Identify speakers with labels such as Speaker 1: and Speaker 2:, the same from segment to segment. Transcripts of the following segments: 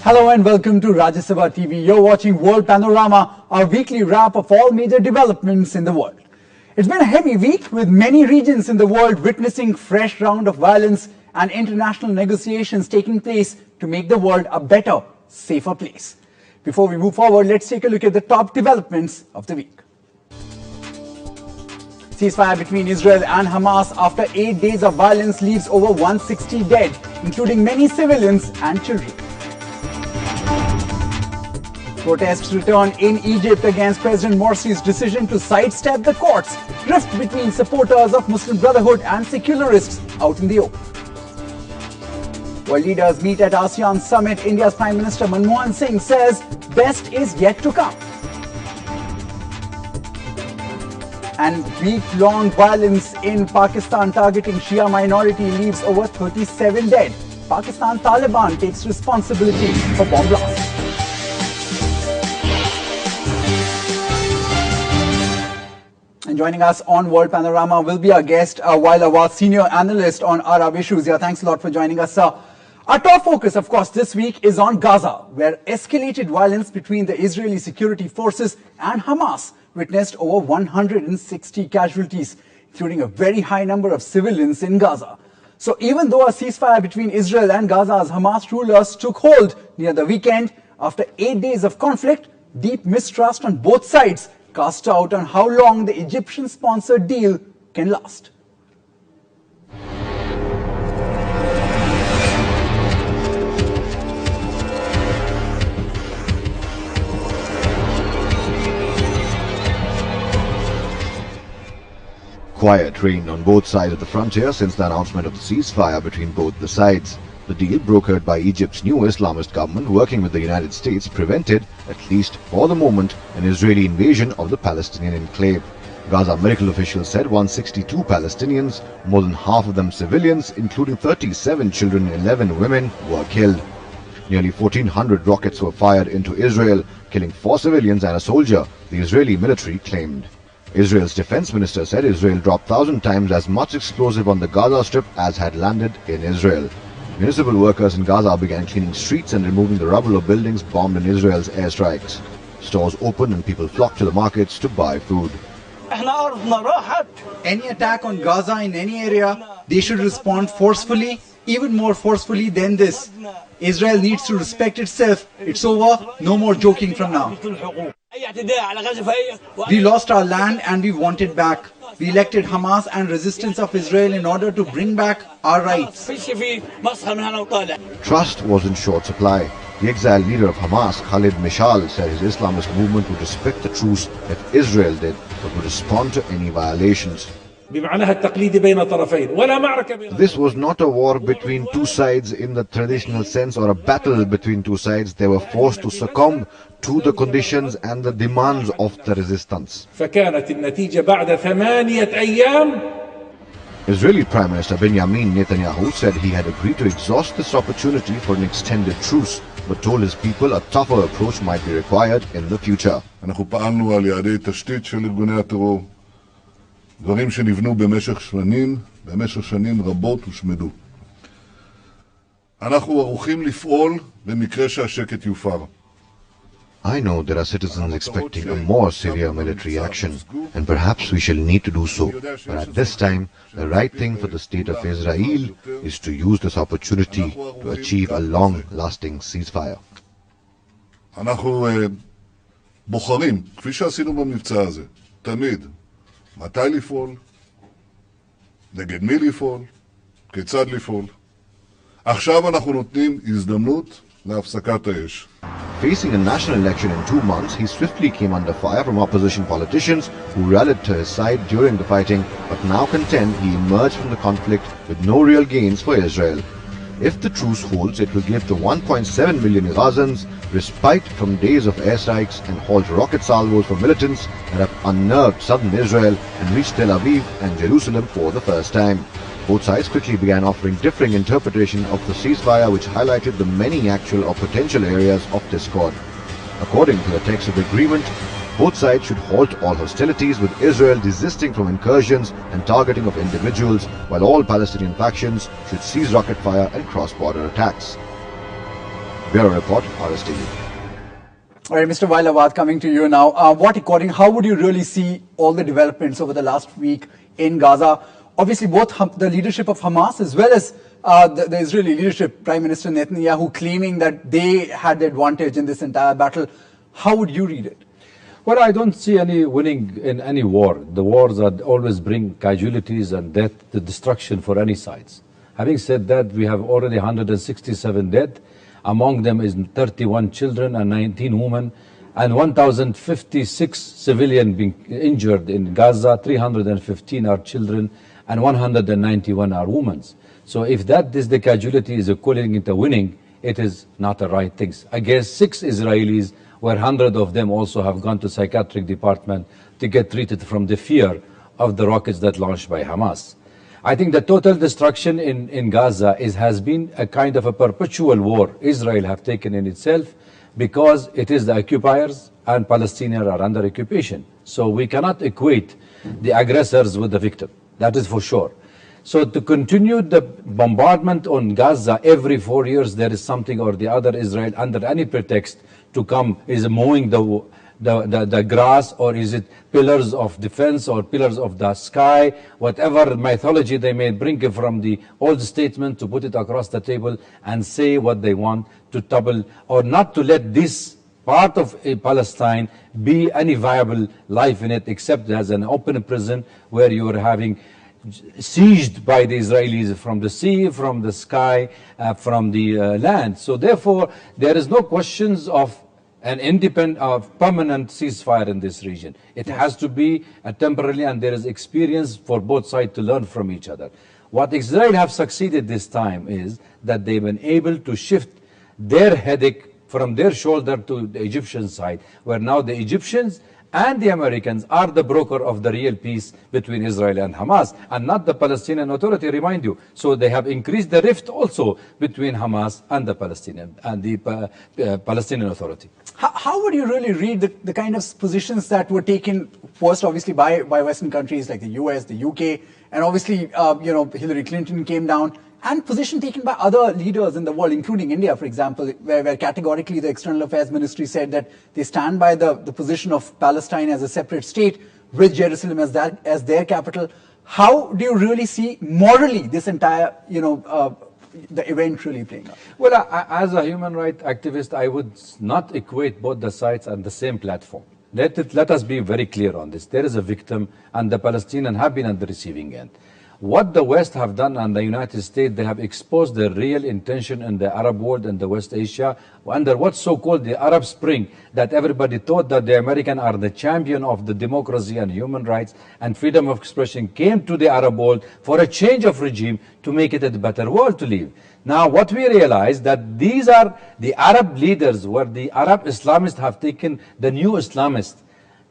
Speaker 1: Hello and welcome to Rajya Sabha TV. You're watching World Panorama, our weekly wrap of all major developments in the world. It's been a heavy week with many regions in the world witnessing fresh round of violence and international negotiations taking place to make the world a better, safer place. Before we move forward, let's take a look at the top developments of the week. Ceasefire between Israel and Hamas after 8 days of violence leaves over 160 dead, including many civilians and children. Protests return in Egypt against President Morsi's decision to sidestep the courts. Rift between supporters of Muslim Brotherhood and secularists out in the open. World leaders meet at ASEAN summit. India's Prime Minister Manmohan Singh says best is yet to come. And week-long violence in Pakistan targeting Shia minority leaves over 37 dead. Pakistan Taliban takes responsibility for bomb blasts. And joining us on World Panorama will be our guest, Wael Awad, senior analyst on Arab issues. Yeah, thanks a lot for joining us, sir. Our top focus, of course, this week is on Gaza, where escalated violence between the Israeli security forces and Hamas witnessed over 160 casualties, including a very high number of civilians in Gaza. So even though a ceasefire between Israel and Gaza's Hamas rulers took hold near the weekend, after 8 days of conflict, deep mistrust on both sides cast out on how long the Egyptian-sponsored deal can last.
Speaker 2: Quiet reigned on both sides of the frontier since the announcement of the ceasefire between both the sides. The deal, brokered by Egypt's new Islamist government working with the United States, prevented, at least for the moment, an Israeli invasion of the Palestinian enclave. Gaza medical officials said 162 Palestinians, more than half of them civilians, including 37 children and 11 women, were killed. Nearly 1,400 rockets were fired into Israel, killing 4 civilians and a soldier, the Israeli military claimed. Israel's defense minister said Israel dropped 1,000 times as much explosive on the Gaza Strip as had landed in Israel. Municipal workers in Gaza began cleaning streets and removing the rubble of buildings bombed in Israel's airstrikes. Stores opened and people flocked to the markets to buy food.
Speaker 1: Any attack on Gaza in any area, they should respond forcefully, even more forcefully than this. Israel needs to respect itself. It's over. No more joking from now. We lost our land and we want it back. We elected Hamas and resistance of Israel in order to bring back our rights.
Speaker 2: Trust was in short supply. The exiled leader of Hamas, Khalid Mishal, said his Islamist movement would respect the truce if Israel did, but would respond to any violations. This was not a war between two sides in the traditional sense or a battle between two sides. They were forced to succumb to the conditions and the demands of the resistance. Israeli Prime Minister Benjamin Netanyahu said he had agreed to exhaust this opportunity for an extended truce, but told his people a tougher approach might be required in the future.
Speaker 3: דברים שנבנו במשך שנים רבות הושמדו. אנחנו ערוכים לפעול במקרה שהשקט יופר.
Speaker 2: I know there are citizens expecting a more severe military action, and perhaps we shall need to do so. But at this time, the right thing for the state of Israel is to use this opportunity to achieve a long-lasting ceasefire.
Speaker 3: אנחנו בוחרים, כפי שעשינו במבצע הזה, תמיד, מתי לפעול, נגד מי לפעול, כיצד לפעול. עכשיו אנחנו נותנים הזדמנות להפסקת האש.
Speaker 2: Facing a national election in 2 months, he swiftly came under fire from opposition politicians who rallied to his side during the fighting, but now contend he emerged from the conflict with no real gains for Israel. If the truce holds, it will give the 1.7 million Gazans respite from days of airstrikes and halt rocket salvos for militants that have unnerved southern Israel and reached Tel Aviv and Jerusalem for the first time. Both sides quickly began offering differing interpretation of the ceasefire, which highlighted the many actual or potential areas of discord. According to the text of the agreement, both sides should halt all hostilities, with Israel desisting from incursions and targeting of individuals, while all Palestinian factions should cease rocket fire and cross-border attacks. Bureau Report, RSTV.
Speaker 1: All right, Mr. Wailawat, coming to you now. How would you really see all the developments over the last week in Gaza? Obviously, both the leadership of Hamas as well as the Israeli leadership, Prime Minister Netanyahu, claiming that they had the advantage in this entire battle. How would you read it?
Speaker 4: Well, I don't see any winning in any war. The wars that always bring casualties and death, the destruction for any sides. Having said that, we have already 167 dead. Among them is 31 children and 19 women, and 1,056 civilians being injured in Gaza. 315 are children, and 191 are women. So if that is the casualty is calling it a winning, it is not the right thing. Against 6 Israelis, where 100 of them also have gone to psychiatric department to get treated from the fear of the rockets that launched by Hamas. I think the total destruction in Gaza has been a kind of a perpetual war Israel have taken in itself, because it is the occupiers and Palestinians are under occupation. So we cannot equate the aggressors with the victim. That is for sure. So to continue the bombardment on Gaza every 4 years, there is something or the other Israel under any pretext to come, is mowing the grass, or is it pillars of defense or pillars of the sky, whatever mythology they may bring from the old statement to put it across the table and say what they want to topple or not to let this part of Palestine be any viable life in it, except as an open prison where you are having sieged by the Israelis from the sea, from the sky, from the land. So therefore, there is no questions of an independent, permanent ceasefire in this region. It has to be a temporary, and there is experience for both sides to learn from each other. What Israel have succeeded this time is that they've been able to shift their headache from their shoulder to the Egyptian side, where now the Egyptians and the Americans are the broker of the real peace between Israel and Hamas, and not the Palestinian Authority, remind you. So they have increased the rift also between Hamas and the Palestinian Authority.
Speaker 1: How would you really read the kind of positions that were taken first, obviously, by Western countries like the US, the UK, and obviously, Hillary Clinton came down, and position taken by other leaders in the world, including India, for example, where categorically the External Affairs Ministry said that they stand by the position of Palestine as a separate state with Jerusalem as their capital. How do you really see morally this entire, the event really playing out?
Speaker 4: Well, as a human rights activist, I would not equate both the sides on the same platform. Let us be very clear on this. There is a victim, and the Palestinians have been on the receiving end. What the West have done and the United States, they have exposed their real intention in the Arab world and the West Asia under what's so-called the Arab Spring, that everybody thought that the Americans are the champion of the democracy and human rights and freedom of expression, came to the Arab world for a change of regime to make it a better world to live. Now what we realize that these are the Arab leaders, where the Arab Islamists have taken the new Islamists.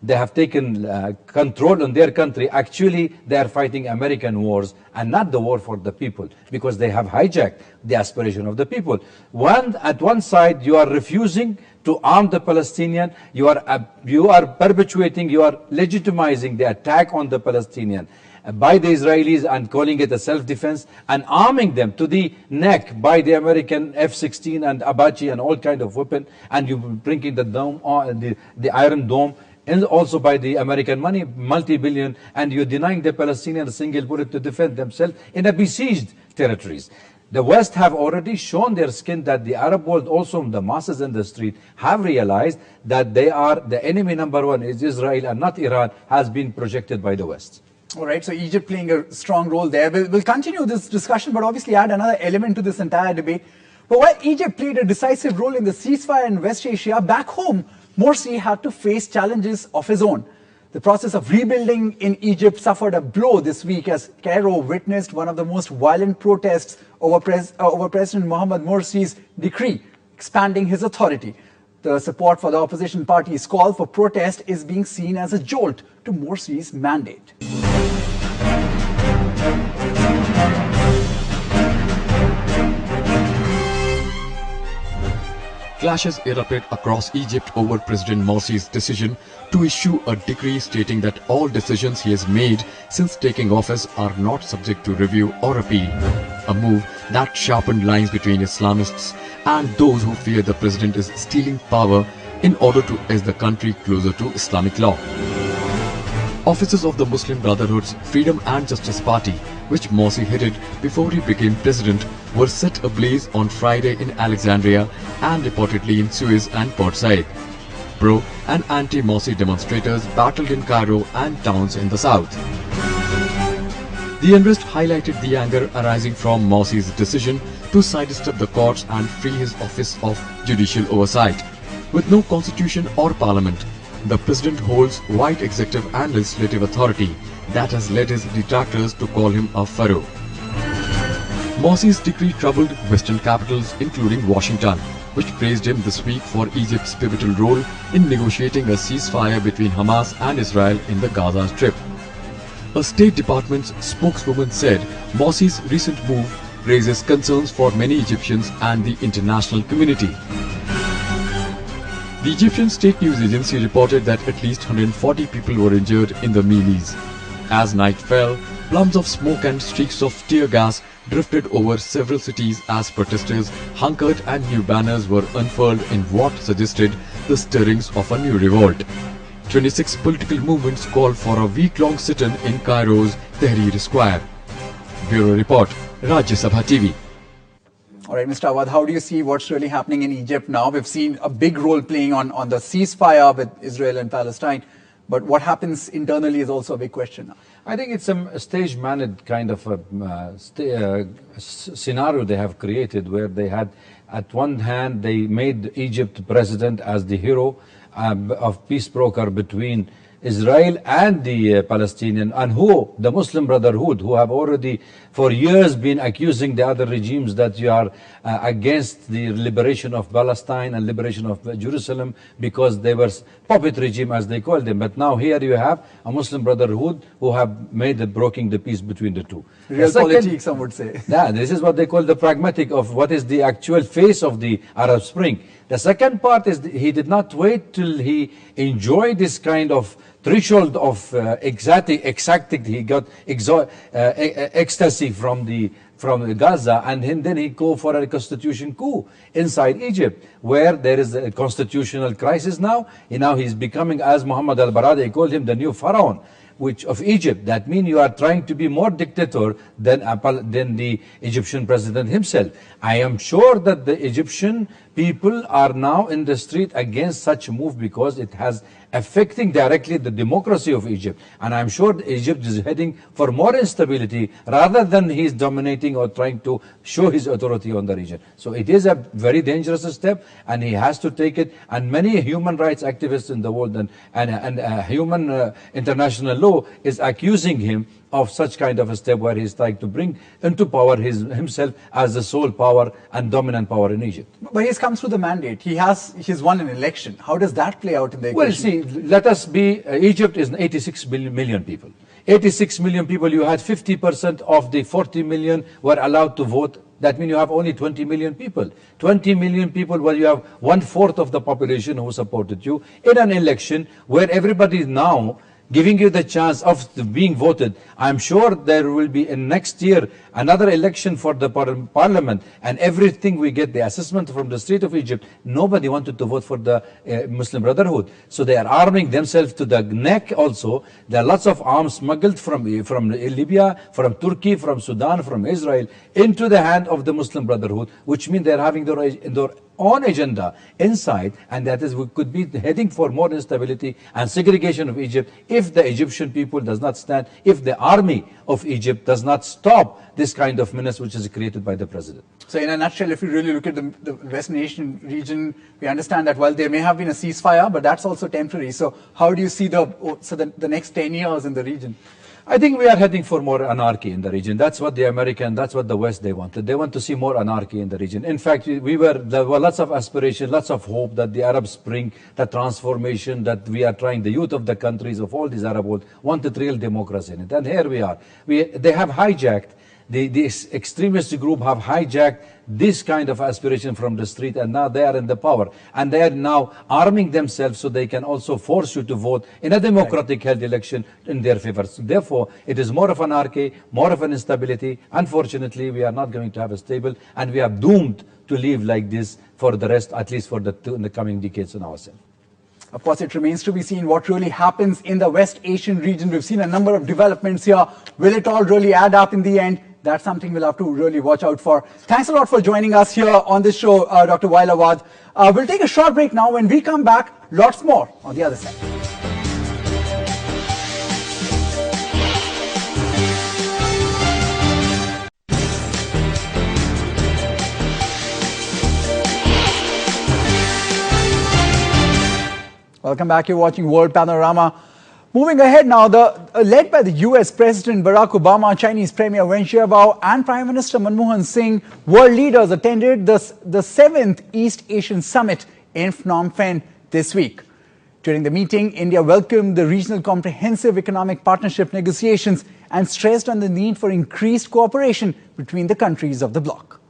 Speaker 4: They have taken control in their country. Actually, they are fighting American wars and not the war for the people, because they have hijacked the aspiration of the people. At one side, you are refusing to arm the Palestinian. You are perpetuating, you are legitimizing the attack on the Palestinian by the Israelis and calling it a self-defense, and arming them to the neck by the American F-16 and Apache and all kind of weapon, and you bringing the dome, the Iron Dome, and also by the American money, multi-billion, and you're denying the Palestinians a single bullet to defend themselves in a besieged territories. The West have already shown their skin that the Arab world, also the masses in the street, have realized that they are the enemy number one is Israel and not Iran, has been projected by the West.
Speaker 1: All right, so Egypt playing a strong role there. We'll continue this discussion, but obviously add another element to this entire debate. But while Egypt played a decisive role in the ceasefire in West Asia, back home, Morsi had to face challenges of his own. The process of rebuilding in Egypt suffered a blow this week as Cairo witnessed one of the most violent protests over President Mohamed Morsi's decree expanding his authority. The support for the opposition party's call for protest is being seen as a jolt to Morsi's mandate.
Speaker 5: Clashes erupted across Egypt over President Morsi's decision to issue a decree stating that all decisions he has made since taking office are not subject to review or appeal. A move that sharpened lines between Islamists and those who fear the president is stealing power in order to edge the country closer to Islamic law. Officers of the Muslim Brotherhood's Freedom and Justice Party, which Morsi headed before he became president, were set ablaze on Friday in Alexandria and reportedly in Suez and Port Said. Pro- and anti-Morsi demonstrators battled in Cairo and towns in the south. The unrest highlighted the anger arising from Morsi's decision to sidestep the courts and free his office of judicial oversight. With no constitution or parliament, the president holds wide executive and legislative authority that has led his detractors to call him a pharaoh. Morsi's decree troubled Western capitals, including Washington, which praised him this week for Egypt's pivotal role in negotiating a ceasefire between Hamas and Israel in the Gaza Strip. A State Department spokeswoman said Morsi's recent move raises concerns for many Egyptians and the international community. The Egyptian state news agency reported that at least 140 people were injured in the melees. As night fell, plumes of smoke and streaks of tear gas drifted over several cities as protesters hunkered and new banners were unfurled in what suggested the stirrings of a new revolt. 26 political movements called for a week-long sit-in in Cairo's Tahrir Square. Bureau Report, Rajya Sabha TV.
Speaker 1: All right, Mr. Awad, how do you see what's really happening in Egypt now? We've seen a big role playing on the ceasefire with Israel and Palestine. But what happens internally is also a big question now.
Speaker 4: I think it's a stage-managed kind of scenario they have created, where they had, at one hand, they made Egypt president as the hero of peace broker between Israel and the Palestinian, and the Muslim Brotherhood, who have already for years been accusing the other regimes that you are against the liberation of Palestine and liberation of Jerusalem because they were puppet regime, as they call them. But now here you have a Muslim Brotherhood who have made broking the peace between the two.
Speaker 1: Realpolitik, some would say.
Speaker 4: Yeah, this is what they call the pragmatic of what is the actual face of the Arab Spring. The second part is he did not wait till he enjoyed this kind of threshold of exacting. He got ecstasy from Gaza, and then he go for a constitution coup inside Egypt, where there is a constitutional crisis now. And now he's becoming, as Muhammad al-Baradei called him, the new pharaoh of Egypt. That means you are trying to be more dictator than the Egyptian president himself. I am sure that the Egyptian people are now in the street against such a move because it has affecting directly the democracy of Egypt. And I'm sure Egypt is heading for more instability rather than he's dominating or trying to show his authority on the region. So it is a very dangerous step, and he has to take it. And many human rights activists in the world and human international law is accusing him of such kind of a step where he's trying to bring into power himself as the sole power and dominant power in Egypt.
Speaker 1: But he's come through the mandate. He's won an election. How does that play out in the equation?
Speaker 4: Well, see, let us be, Egypt is 86 million people. 86 million people, you had 50% of the 40 million were allowed to vote. That means you have only 20 million people. 20 million people, well, you have 1/4 of the population who supported you in an election where everybody is now giving you the chance of being voted. I'm sure there will be in next year another election for the parliament, and everything we get the assessment from the street of Egypt, nobody wanted to vote for the Muslim Brotherhood. So they are arming themselves to the neck also. There are lots of arms smuggled from Libya, from Turkey, from Sudan, from Israel into the hand of the Muslim Brotherhood, which means they are having their own agenda inside, and that is we could be heading for more instability and segregation of Egypt if the Egyptian people does not stand, if the army of Egypt does not stop this kind of menace which is created by the president.
Speaker 1: So in a nutshell, if you really look at the Western Asian region, we understand that while there may have been a ceasefire, but that's also temporary. So how do you see the next 10 years in the region?
Speaker 4: I think we are heading for more anarchy in the region. That's what that's what the West they wanted. They want to see more anarchy in the region. In fact, there were lots of aspiration, lots of hope that the Arab Spring, the transformation that we are trying, the youth of the countries of all these Arab world wanted real democracy in it. And here we are. They have hijacked. This extremist group have hijacked this kind of aspiration from the street, and now they are in the power, and they are now arming themselves so they can also force you to vote in a democratic held election in their favor. So therefore, it is more of anarchy, more of an instability. Unfortunately, we are not going to have a stable, and we are doomed to live like this for the rest, at least for in the coming decades on ourselves.
Speaker 1: Of course, it remains to be seen what really happens in the West Asian region. We've seen a number of developments here. Will it all really add up in the end? That's something we'll have to really watch out for. Thanks a lot for joining us here on this show, Dr. Wael Awad. We'll take a short break now. When we come back, lots more on the other side. Welcome back. You're watching World Panorama. Moving ahead now, led by the US President Barack Obama, Chinese Premier Wen Jiabao and Prime Minister Manmohan Singh, world leaders attended the 7th East Asian Summit in Phnom Penh this week. During the meeting, India welcomed the regional comprehensive economic partnership negotiations and stressed on the need for increased cooperation between the countries of the bloc.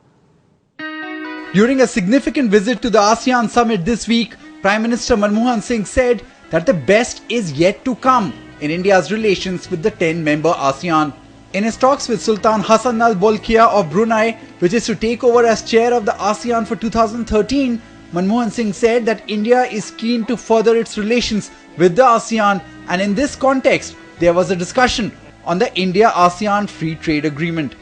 Speaker 1: During a significant visit to the ASEAN Summit this week, Prime Minister Manmohan Singh said that the best is yet to come in India's relations with the 10-member ASEAN. In his talks with Sultan Hassan Al Bolkiah of Brunei, which is to take over as chair of the ASEAN for 2013, Manmohan Singh said that India is keen to further its relations with the ASEAN, and in this context, there was a discussion on the India-ASEAN Free Trade Agreement.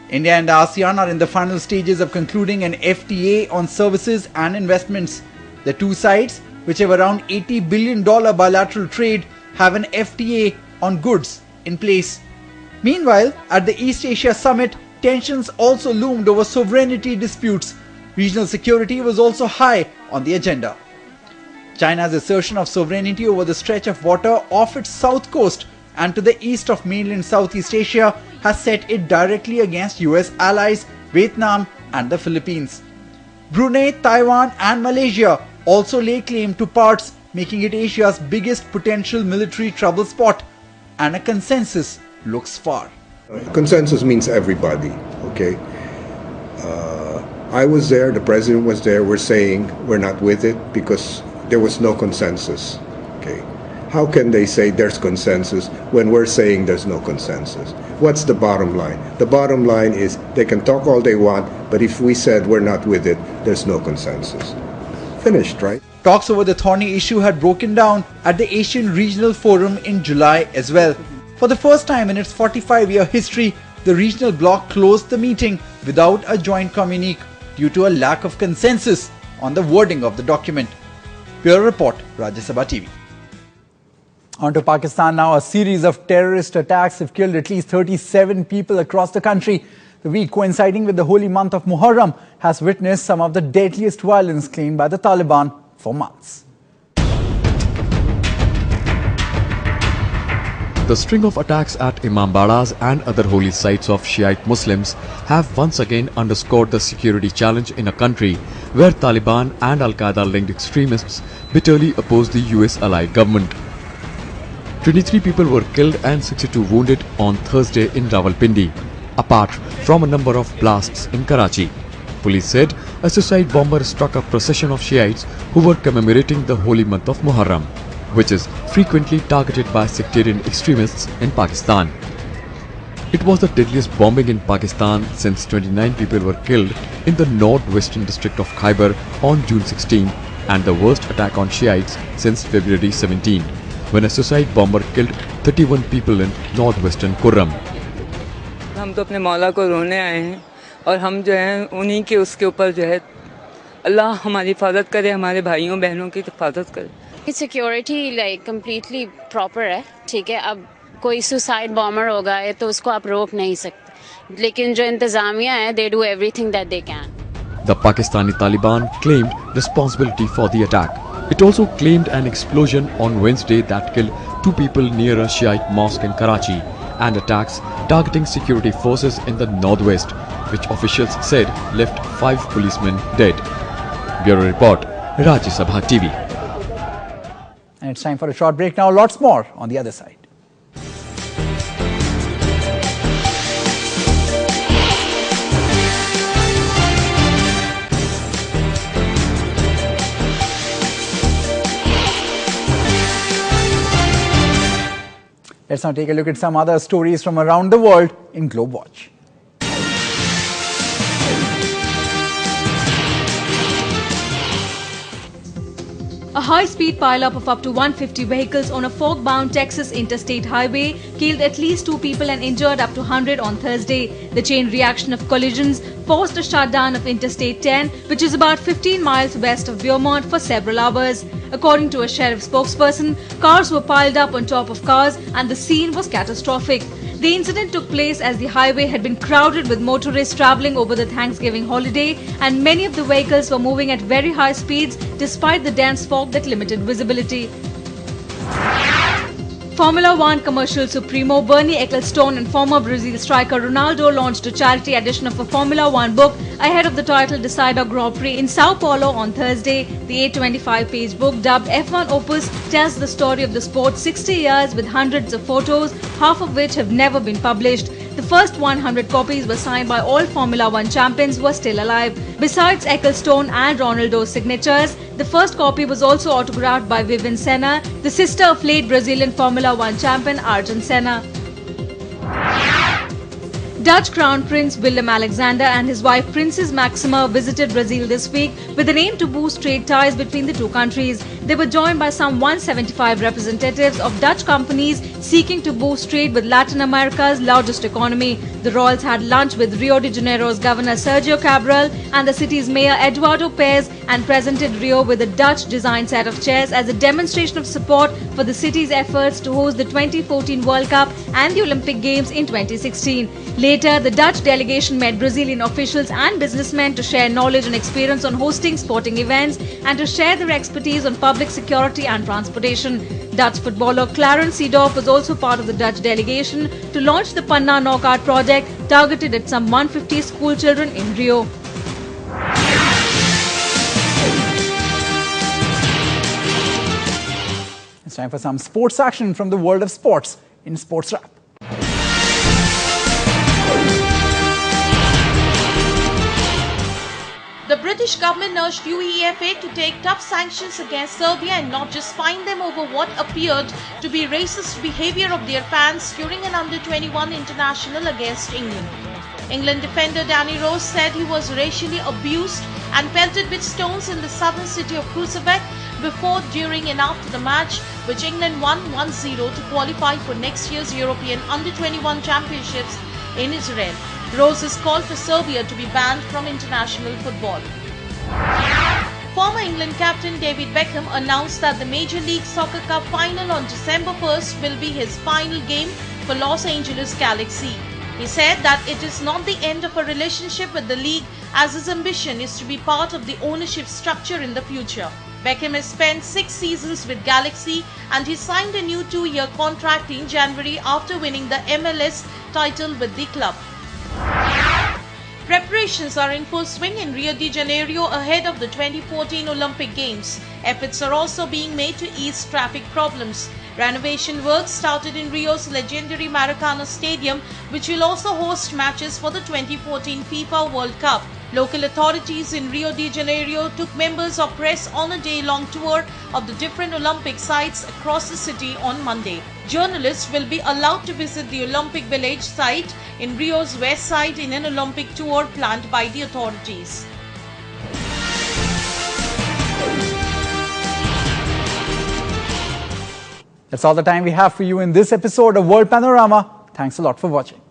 Speaker 1: India and the ASEAN are in the final stages of concluding an FTA on services and investments. The two sides, which have around $80 billion bilateral trade, have an FTA on goods in place. Meanwhile, at the East Asia Summit, tensions also loomed over sovereignty disputes. Regional security was also high on the agenda. China's assertion of sovereignty over the stretch of water off its south coast and to the east of mainland Southeast Asia has set it directly against US allies, Vietnam and the Philippines. Brunei, Taiwan and Malaysia also lay claim to parts, making it Asia's biggest potential military trouble spot, and a consensus looks far.
Speaker 6: Consensus means everybody, okay? I was there, the president was there, we're saying we're not with it because there was no consensus, okay? How can they say there's consensus when we're saying there's no consensus? What's the bottom line? The bottom line is they can talk all they want, but if we said we're not with it, there's no consensus. Finished, right?
Speaker 1: Talks over the thorny issue had broken down at the Asian Regional Forum in July as well. For the first time in its 45-year history, the regional bloc closed the meeting without a joint communique due to a lack of consensus on the wording of the document. Bureau Report, Rajya Sabha TV. On to Pakistan now. A series of terrorist attacks have killed at least 37 people across the country. The week coinciding with the holy month of Muharram has witnessed some of the deadliest violence claimed by the Taliban for months.
Speaker 5: The string of attacks at Imambadas and other holy sites of Shiite Muslims have once again underscored the security challenge in a country where Taliban and Al-Qaeda-linked extremists bitterly oppose the US allied government. 23 people were killed and 62 wounded on Thursday in Rawalpindi, apart from a number of blasts in Karachi. Police said a suicide bomber struck a procession of Shiites who were commemorating the holy month of Muharram, which is frequently targeted by sectarian extremists in Pakistan. It was the deadliest bombing in Pakistan since 29 people were killed in the northwestern district of Khyber on June 16 and the worst attack on Shiites since February 17, when a suicide bomber killed 31 people in northwestern Kurram.
Speaker 7: हम तो अपने मौला को रोने आए हैं और हम जो हैं उन्हीं के उसके ऊपर जो है अल्लाह हमारी हिफाजत करे, हमारे भाइयों बहनों की हिफाजत करे।
Speaker 8: सिक्योरिटी लाइक कम्प्लीटली प्रॉपर है, ठीक है। अब कोई सुसाइड बॉम्बर होगा तो उसको आप रोक नहीं सकते, लेकिन जो इंतजामिया है they do everything that they can.
Speaker 5: The Pakistani Taliban claimed responsibility for the attack. It also claimed an explosion on Wednesday that killed 2 people near a Shiite mosque in Karachi and attacks targeting security forces in the northwest, which officials said left 5 policemen dead. Bureau Report, Rajya Sabha TV.
Speaker 1: And it's time for a short break now. Lots more on the other side. Let's now take a look at some other stories from around the world in Globe Watch.
Speaker 9: A high-speed pileup of up to 150 vehicles on a fog-bound Texas interstate highway killed at least 2 people and injured up to 100 on Thursday. The chain reaction of collisions forced a shutdown of Interstate 10, which is about 15 miles west of Beaumont, for several hours. According to a sheriff spokesperson, cars were piled up on top of cars and the scene was catastrophic. The incident took place as the highway had been crowded with motorists travelling over the Thanksgiving holiday, and many of the vehicles were moving at very high speeds despite the dense fog that limited visibility. Formula One commercial supremo Bernie Ecclestone and former Brazil striker Ronaldo launched a charity edition of a Formula One book ahead of the title Decider Grand Prix in Sao Paulo on Thursday. The 825-page book, dubbed F1 Opus, tells the story of the sport 60 years with hundreds of photos, half of which have never been published. The first 100 copies were signed by all Formula One champions who are still alive. Besides Ecclestone and Ronaldo's signatures, the first copy was also autographed by Vivian Senna, the sister of late Brazilian Formula One champion Ayrton Senna. Dutch Crown Prince Willem-Alexander and his wife Princess Maxima visited Brazil this week with an aim to boost trade ties between the two countries. They were joined by some 175 representatives of Dutch companies seeking to boost trade with Latin America's largest economy. The royals had lunch with Rio de Janeiro's governor Sergio Cabral and the city's mayor Eduardo Paes and presented Rio with a Dutch-designed set of chairs as a demonstration of support for the city's efforts to host the 2014 World Cup and the Olympic Games in 2016. Later, the Dutch delegation met Brazilian officials and businessmen to share knowledge and experience on hosting sporting events and to share their expertise on public security and transportation. Dutch footballer Clarence Seedorf was also part of the Dutch delegation to launch the Panna Knockout project targeted at some 150 school children in Rio.
Speaker 1: It's time for some sports action from the world of sports in Sports Wrap.
Speaker 10: The British government urged UEFA to take tough sanctions against Serbia and not just fine them over what appeared to be racist behaviour of their fans during an under-21 international against England. England defender Danny Rose said he was racially abused and pelted with stones in the southern city of Kruševac before, during and after the match, which England won 1-0 to qualify for next year's European Under-21 Championships in Israel. Rose has called for Serbia to be banned from international football. Former England captain David Beckham announced that the Major League Soccer Cup final on December 1st will be his final game for Los Angeles Galaxy. He said that it is not the end of a relationship with the league, as his ambition is to be part of the ownership structure in the future. Beckham has spent 6 seasons with Galaxy and he signed a new 2-year contract in January after winning the MLS title with the club. Preparations are in full swing in Rio de Janeiro ahead of the 2014 Olympic Games. Efforts are also being made to ease traffic problems. Renovation work started in Rio's legendary Maracana Stadium, which will also host matches for the 2014 FIFA World Cup. Local authorities in Rio de Janeiro took members of press on a day-long tour of the different Olympic sites across the city on Monday. Journalists will be allowed to visit the Olympic Village site in Rio's west side in an Olympic tour planned by the authorities.
Speaker 1: That's all the time we have for you in this episode of World Panorama. Thanks a lot for watching.